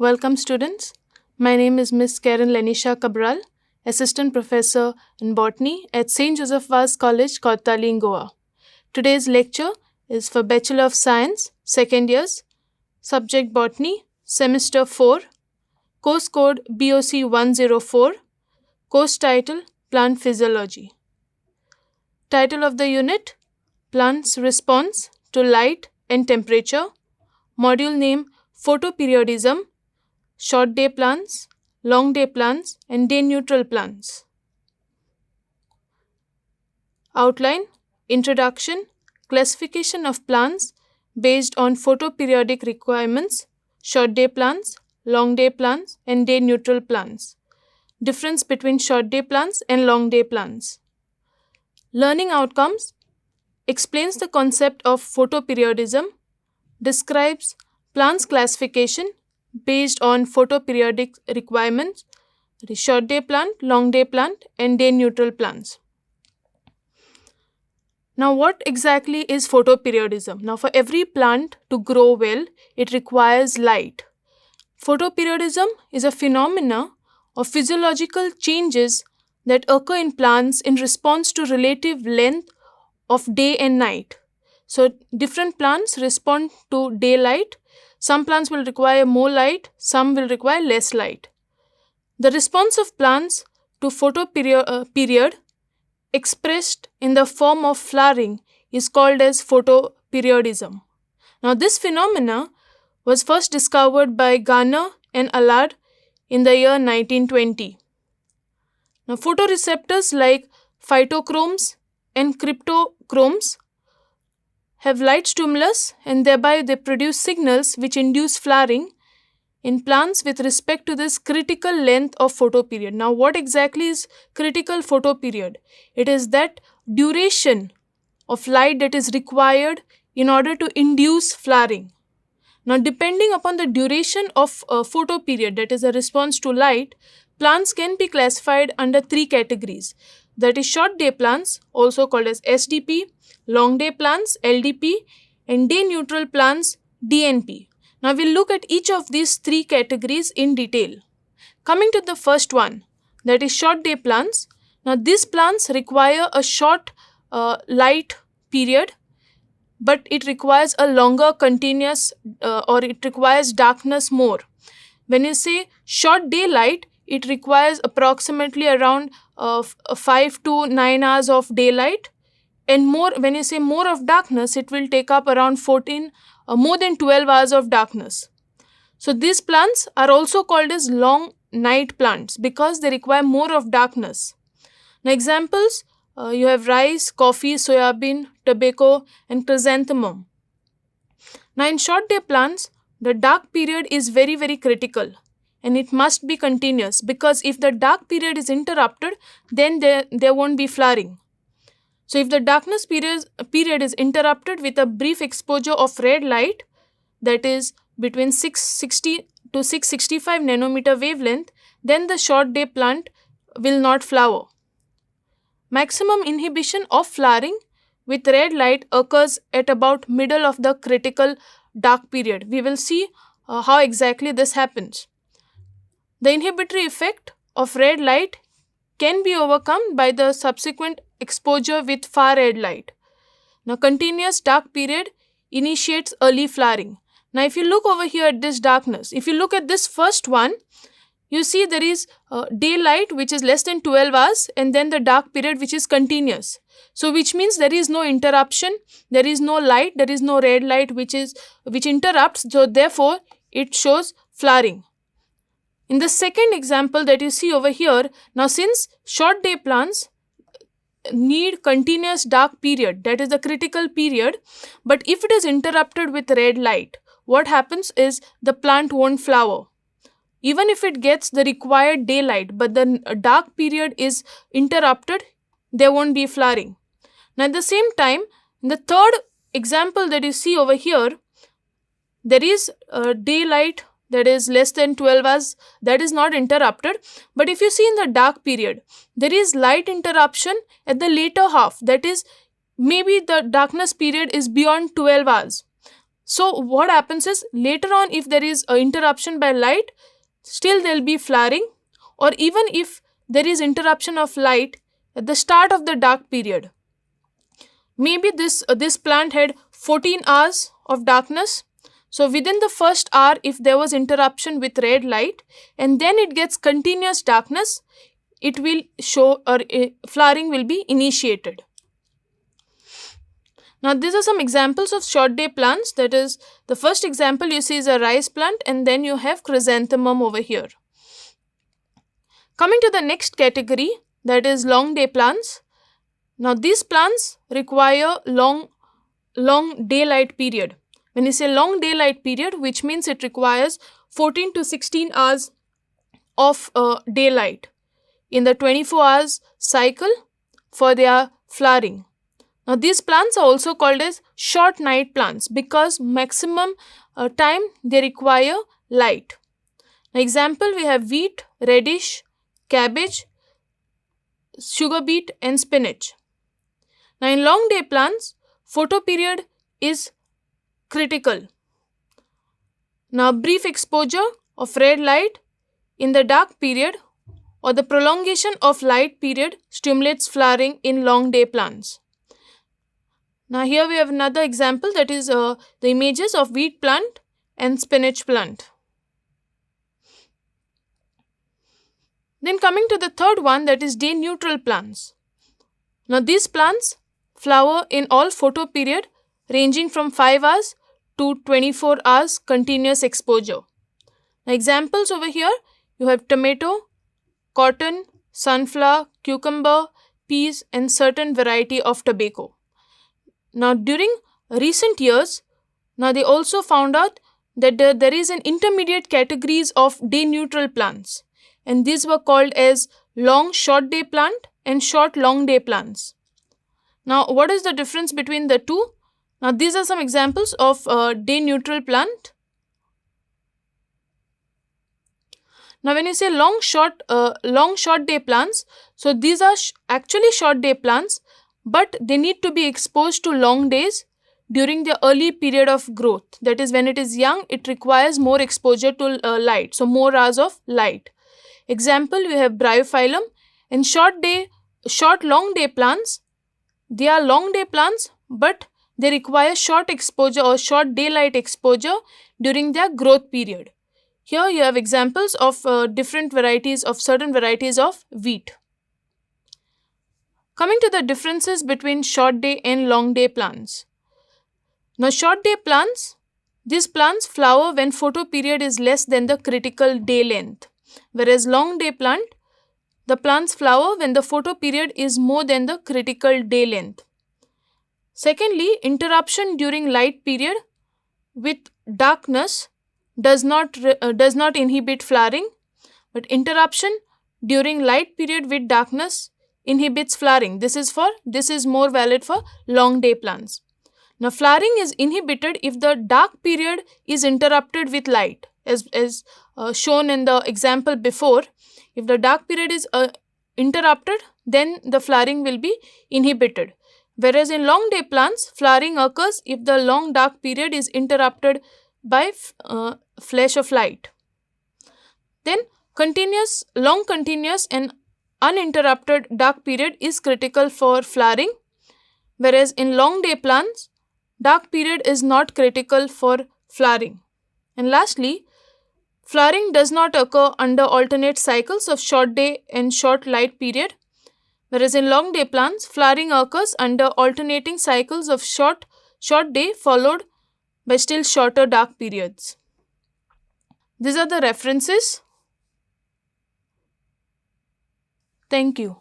Welcome, students. My name is Miss Karen Lenisha Cabral, Assistant Professor in Botany at St. Joseph Vaz College, Kottali in Goa. Today's lecture is for Bachelor of Science, second years, subject Botany, semester 4, course code BOC 104, course title Plant Physiology. Title of the unit Plants Response to Light and Temperature. Module name Photoperiodism, Short Day Plants, Long Day Plants, and Day Neutral Plants. Outline, Introduction, Classification of plants based on photoperiodic requirements, short day plants, long day plants, and day neutral plants. Difference between short day plants and long day plants. Learning outcomes, explains the concept of photoperiodism, describes plants classification based on photoperiodic requirements, that is short day plant, long day plant, and day neutral plants. Now, what exactly is photoperiodism? Now, for every plant to grow well, it requires light. Photoperiodism is a phenomena of physiological changes that occur in plants in response to relative length of day and night. So, different plants respond to daylight. Some plants will require more light, some will require less light. The response of plants to photoperiod expressed in the form of flowering is called as photoperiodism. Now, this phenomena was first discovered by Garner and Allard in the year 1920. Now, photoreceptors like phytochromes and cryptochromes have light stimulus, and thereby they produce signals which induce flowering in plants with respect to this critical length of photoperiod. Now, what exactly is critical photoperiod? It is that duration of light that is required in order to induce flowering. Now, depending upon the duration of photoperiod, that is a response to light, plants can be classified under three categories. That is short day plants, also called as SDP, long day plants, LDP, and day neutral plants, DNP. Now, we'll look at each of these three categories in detail. Coming to the first one, that is short day plants. Now, these plants require a short light period, but it requires a longer continuous or it requires darkness more. When you say short daylight, it requires approximately around 5 to 9 hours of daylight, and more, when you say more of darkness, it will take up around more than 12 hours of darkness. So, these plants are also called as long night plants because they require more of darkness. Now, examples, you have rice, coffee, soybean, tobacco, and chrysanthemum. Now, in short day plants, the dark period is very, very critical, and it must be continuous, because if the dark period is interrupted, then there won't be flowering. So, if the darkness period is interrupted with a brief exposure of red light, that is between 660 to 665 nanometer wavelength, then the short day plant will not flower. Maximum inhibition of flowering with red light occurs at about middle of the critical dark period. We will see how exactly this happens. The inhibitory effect of red light can be overcome by the subsequent exposure with far red light. Now, continuous dark period initiates early flowering. Now, if you look over here at this darkness, if you look at this first one, you see there is daylight which is less than 12 hours, and then the dark period which is continuous. So, which means there is no interruption, there is no light, there is no red light which interrupts, so therefore it shows flowering. In the second example that you see over here, now since short day plants need continuous dark period, that is the critical period, but if it is interrupted with red light, what happens is the plant won't flower. Even if it gets the required daylight, but the dark period is interrupted, there won't be flowering. Now, at the same time, in the third example that you see over here, there is daylight that is less than 12 hours, that is not interrupted. But if you see in the dark period, there is light interruption at the later half, that is maybe the darkness period is beyond 12 hours. So what happens is, later on if there is an interruption by light, still there will be flowering, or even if there is interruption of light at the start of the dark period. Maybe this plant had 14 hours of darkness. So within the first hour, if there was interruption with red light and then it gets continuous darkness, it will show, or flowering will be initiated. Now these are some examples of short day plants. That is, the first example you see is a rice plant, and then you have chrysanthemum over here. Coming to the next category, that is long day plants. Now these plants require long daylight period. When you say long daylight period, which means it requires 14 to 16 hours of daylight in the 24 hours cycle for their flowering. Now these plants are also called as short night plants because maximum time they require light. Now, example, we have wheat, radish, cabbage, sugar beet and spinach. Now in long day plants, photo period is critical. Now brief exposure of red light in the dark period or the prolongation of light period stimulates flowering in long day plants. Now here we have another example, that is the images of wheat plant and spinach plant. Then coming to the third one, that is day neutral plants. Now these plants flower in all photo period ranging from 5 hours to 24 hours continuous exposure. Now examples over here, you have tomato, cotton, sunflower, cucumber, peas and certain variety of tobacco. Now during recent years, now they also found out that there is an intermediate categories of day neutral plants, and these were called as long short day plant and short long day plants. Now what is the difference between the two? Now these are some examples of day neutral plant. Now when you say long short day plants, so these are actually short day plants, but they need to be exposed to long days during the early period of growth. That is, when it is young, it requires more exposure to light, so more hours of light. Example, we have bryophyllum. In short long day plants, they are long day plants, but they require short exposure or short daylight exposure during their growth period. Here you have examples of certain varieties of wheat. Coming to the differences between short day and long day plants. Now short day plants, these plants flower when photo period is less than the critical day length, whereas long day plant, the plants flower when the photo period is more than the critical day length. Secondly, interruption during light period with darkness does not inhibit flowering, but interruption during light period with darkness inhibits flowering. This is more valid for long day plants. Now flowering is inhibited if the dark period is interrupted with light, as shown in the example before. If the dark period is interrupted, then the flowering will be inhibited. Whereas in long day plants, flowering occurs if the long dark period is interrupted by flash of light. Then long continuous and uninterrupted dark period is critical for flowering, whereas in long day plants, dark period is not critical for flowering. And lastly, flowering does not occur under alternate cycles of short day and short light period, whereas in long day plants, flowering occurs under alternating cycles of short day followed by still shorter dark periods. These are the references. Thank you.